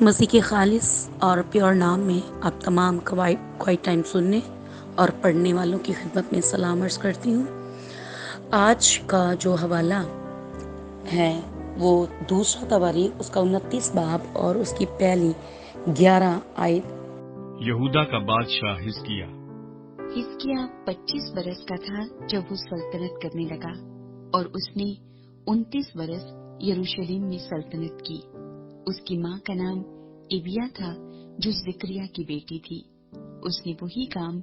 مسیح کے خالص اور پیور نام میں آپ تمام کوائٹ ٹائم سننے اور پڑھنے والوں کی خدمت میں سلام عرض کرتی ہوں۔ آج کا جو حوالہ ہے وہ دوسرا تواریخ اس کا 29 باب اور اس کی پہلی 11 آیت۔ یہودا کا بادشاہ حزقیہ 25 برس کا تھا جب وہ سلطنت کرنے لگا، اور اس نے 29 برس یروشلم میں سلطنت کی۔ اس کی ماں کا نام ابیا تھا جو زکریا کی بیٹی تھی۔ اس نے وہی کام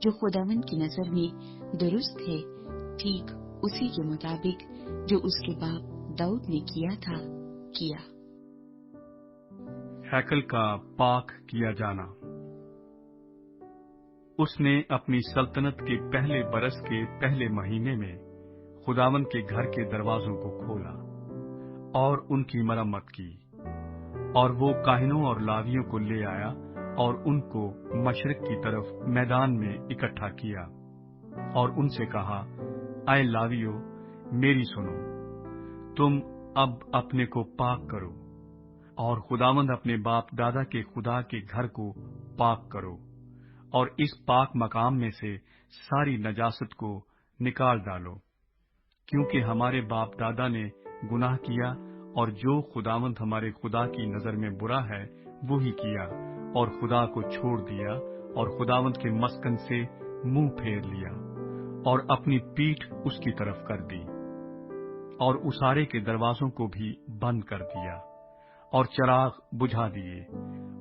جو خداوند کی نظر میں درست ہے، ٹھیک اسی کے مطابق جو اس کے باپ داؤد نے کیا تھا، کیا۔ ہیکل کا پاک کیا جانا۔ اس نے اپنی سلطنت کے پہلے برس کے پہلے مہینے میں خداوند کے گھر کے دروازوں کو کھولا اور ان کی مرمت کی، اور وہ کاہنوں اور لاویوں کو لے آیا اور ان کو مشرق کی طرف میدان میں اکٹھا کیا، اور ان سے کہا، اے لاویو میری سنو، تم اب اپنے کو پاک کرو اور خداوند اپنے باپ دادا کے خدا کے گھر کو پاک کرو، اور اس پاک مقام میں سے ساری نجاست کو نکال ڈالو، کیونکہ ہمارے باپ دادا نے گناہ کیا، اور جو خداوند ہمارے خدا کی نظر میں برا ہے وہی کیا، اور خدا کو چھوڑ دیا، اور خداوند کے مسکن سے منہ پھیر لیا، اور اپنی پیٹھ اس کی طرف کر دی، اور اسارے کے دروازوں کو بھی بند کر دیا، اور چراغ بجھا دیے،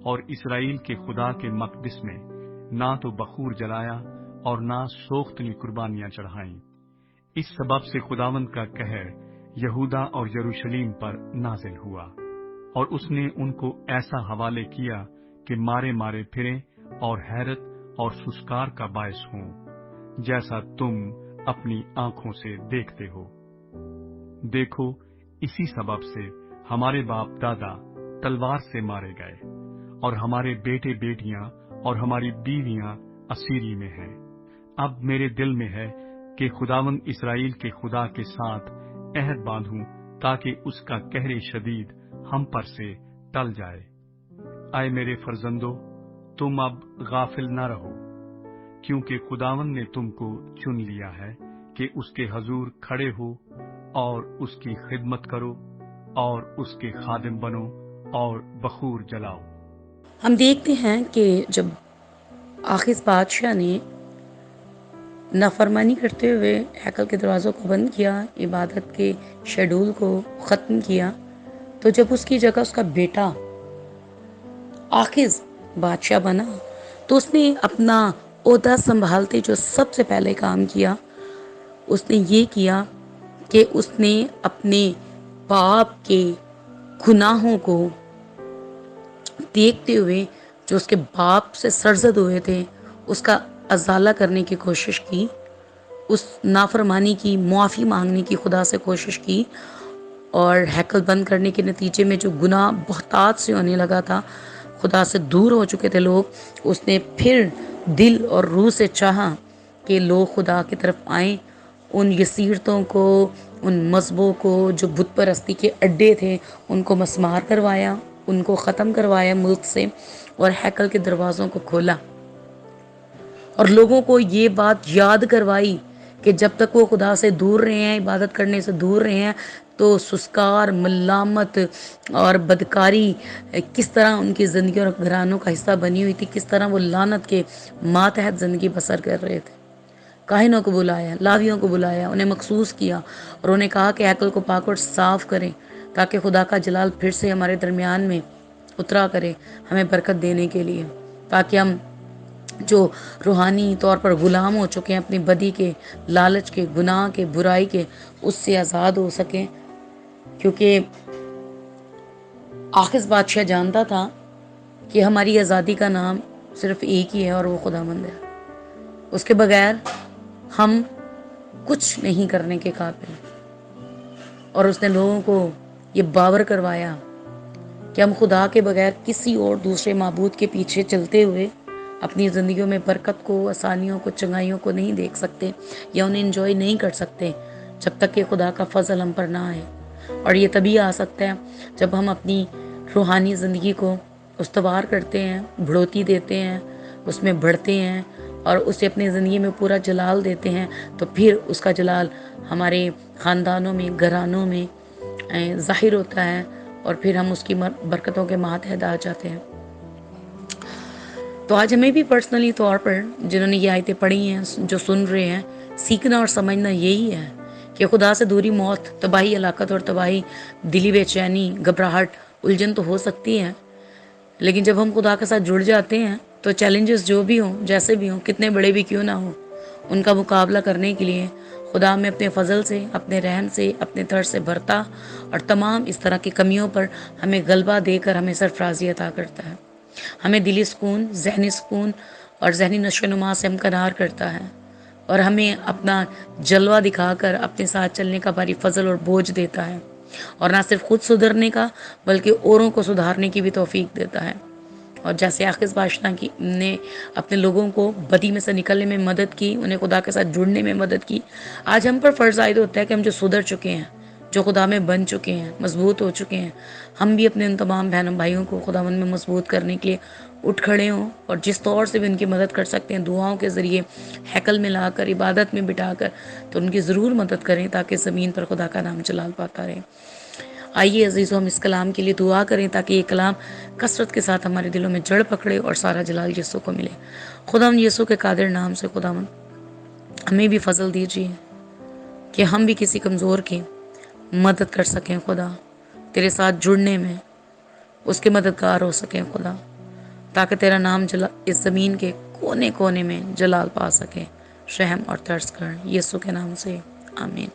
اور اسرائیل کے خدا کے مقدس میں نہ تو بخور جلایا اور نہ سوختنی قربانیاں چڑھائیں۔ اس سبب سے خداوند کا قہر یہودا اور یروشلم پر نازل ہوا، اور اس نے ان کو ایسا حوالے کیا کہ مارے مارے پھریں اور حیرت اور سسکار کا باعث ہوں، جیسا تم اپنی آنکھوں سے دیکھتے ہو۔ دیکھو، اسی سبب سے ہمارے باپ دادا تلوار سے مارے گئے، اور ہمارے بیٹے بیٹیاں اور ہماری بیویاں اسیری میں ہیں۔ اب میرے دل میں ہے کہ خداوند اسرائیل کے خدا کے ساتھ عہد باندھوں، تاکہ اس کا قہر شدید ہم پر سے ٹل جائے۔ اے میرے فرزندو، تم اب غافل نہ رہو، کیونکہ خداوند نے تم کو چن لیا ہے کہ اس کے حضور کھڑے ہو اور اس کی خدمت کرو اور اس کے خادم بنو اور بخور جلاؤ۔ ہم دیکھتے ہیں کہ جب آخذ بادشاہ نے نافرمانی کرتے ہوئے ہیکل کے دروازوں کو بند کیا، عبادت کے شیڈول کو ختم کیا، تو جب اس کی جگہ اس کا بیٹا آخذ بادشاہ بنا، تو اس نے اپنا عہدہ سنبھالتے جو سب سے پہلے کام کیا، اس نے یہ کیا کہ اس نے اپنے باپ کے گناہوں کو دیکھتے ہوئے، جو اس کے باپ سے سرزد ہوئے تھے، اس کا ازالہ کرنے کی کوشش کی، اس نافرمانی کی معافی مانگنے کی خدا سے کوشش کی، اور ہیکل بند کرنے کے نتیجے میں جو گناہ بہتات سے ہونے لگا تھا، خدا سے دور ہو چکے تھے لوگ، اس نے پھر دل اور روح سے چاہا کہ لوگ خدا کی طرف آئیں، ان یسیرتوں کو، ان مذہبوں کو جو بت پرستی کے اڈے تھے، ان کو مسمار کروایا، ان کو ختم کروایا ملک سے، اور ہیکل کے دروازوں کو کھولا، اور لوگوں کو یہ بات یاد کروائی کہ جب تک وہ خدا سے دور رہے ہیں، عبادت کرنے سے دور رہے ہیں، تو سسکار، ملامت اور بدکاری کس طرح ان کی زندگی اور گھرانوں کا حصہ بنی ہوئی تھی، کس طرح وہ لعنت کے ماتحت زندگی بسر کر رہے تھے۔ کاہنوں کو بلایا، لاویوں کو بلایا، انہیں مخصوص کیا، اور انہیں کہا کہ ہیکل کو پاک اور صاف کریں، تاکہ خدا کا جلال پھر سے ہمارے درمیان میں اترا کرے، ہمیں برکت دینے کے لیے، تاکہ ہم جو روحانی طور پر غلام ہو چکے ہیں اپنی بدی کے، لالچ کے، گناہ کے، برائی کے، اس سے آزاد ہو سکیں۔ کیونکہ آخذ بادشاہ جانتا تھا کہ ہماری آزادی کا نام صرف ایک ہی ہے، اور وہ خداوند ہے، اس کے بغیر ہم کچھ نہیں کرنے کے قابل۔ اور اس نے لوگوں کو یہ باور کروایا کہ ہم خدا کے بغیر کسی اور دوسرے معبود کے پیچھے چلتے ہوئے اپنی زندگیوں میں برکت کو، آسانیوں کو، چنگائیوں کو نہیں دیکھ سکتے، یا انہیں انجوائے نہیں کر سکتے، جب تک کہ خدا کا فضل ہم پر نہ آئے۔ اور یہ تبھی آ سکتا ہے جب ہم اپنی روحانی زندگی کو استوار کرتے ہیں، بڑھوتی دیتے ہیں، اس میں بڑھتے ہیں اور اسے اپنی زندگی میں پورا جلال دیتے ہیں، تو پھر اس کا جلال ہمارے خاندانوں میں، گھرانوں میں ظاہر ہوتا ہے، اور پھر ہم اس کی برکتوں کے ماتحت آ جاتے ہیں۔ تو آج ہمیں بھی پرسنلی طور پر جنہوں نے یہ آیتیں پڑھی ہیں، جو سن رہے ہیں، سیکھنا اور سمجھنا یہی ہے کہ خدا سے دوری موت، تباہی، ہلاکت اور تباہی، دلی بے چینی، گھبراہٹ، الجھن تو ہو سکتی ہے، لیکن جب ہم خدا کے ساتھ جڑ جاتے ہیں تو چیلنجز جو بھی ہوں، جیسے بھی ہوں، کتنے بڑے بھی کیوں نہ ہوں، ان کا مقابلہ کرنے کے لیے خدا میں اپنے فضل سے، اپنے رحم سے، اپنے طرز سے بھرتا اور تمام اس طرح کی کمیوں پر ہمیں غلبہ دے کر ہمیں سرفرازی عطا کرتا ہے، ہمیں دلی سکون اور ذہنی نشو و نما سے ہمکنار کرتا ہے، اور ہمیں اپنا جلوہ دکھا کر اپنے ساتھ چلنے کا بھاری فضل اور بوجھ دیتا ہے، اور نہ صرف خود سدھرنے کا بلکہ اوروں کو سدھارنے کی بھی توفیق دیتا ہے۔ اور جیسے آخذ بادشاہ نے اپنے لوگوں کو بدی میں سے نکلنے میں مدد کی، انہیں خدا کے ساتھ جڑنے میں مدد کی، آج ہم پر فرض عائد ہوتا ہے کہ ہم جو سدھر چکے ہیں، جو خدا میں بن چکے ہیں، مضبوط ہو چکے ہیں، ہم بھی اپنے ان تمام بہنوں بھائیوں کو خداوند میں مضبوط کرنے کے لیے اٹھ کھڑے ہوں، اور جس طور سے بھی ان کی مدد کر سکتے ہیں، دعاؤں کے ذریعے، ہیکل میں لا کر، عبادت میں بٹھا کر، تو ان کی ضرور مدد کریں تاکہ زمین پر خدا کا نام جلال پاتا رہے۔ آئیے عزیزوں، ہم اس کلام کے لیے دعا کریں تاکہ یہ کلام کثرت کے ساتھ ہمارے دلوں میں جڑ پکڑے اور سارا جلال یسوع کو ملے۔ خداوند یسوع کے قادر نام سے خداوند ہمیں بھی فضل دیجیے کہ ہم بھی کسی کمزور کی مدد کر سکیں خدا، تیرے ساتھ جڑنے میں اس کے مددگار ہو سکیں خدا، تاکہ تیرا نام اس زمین کے کونے کونے میں جلال پا سکے۔ رحم اور ترس کر یسوع کے نام سے، آمین۔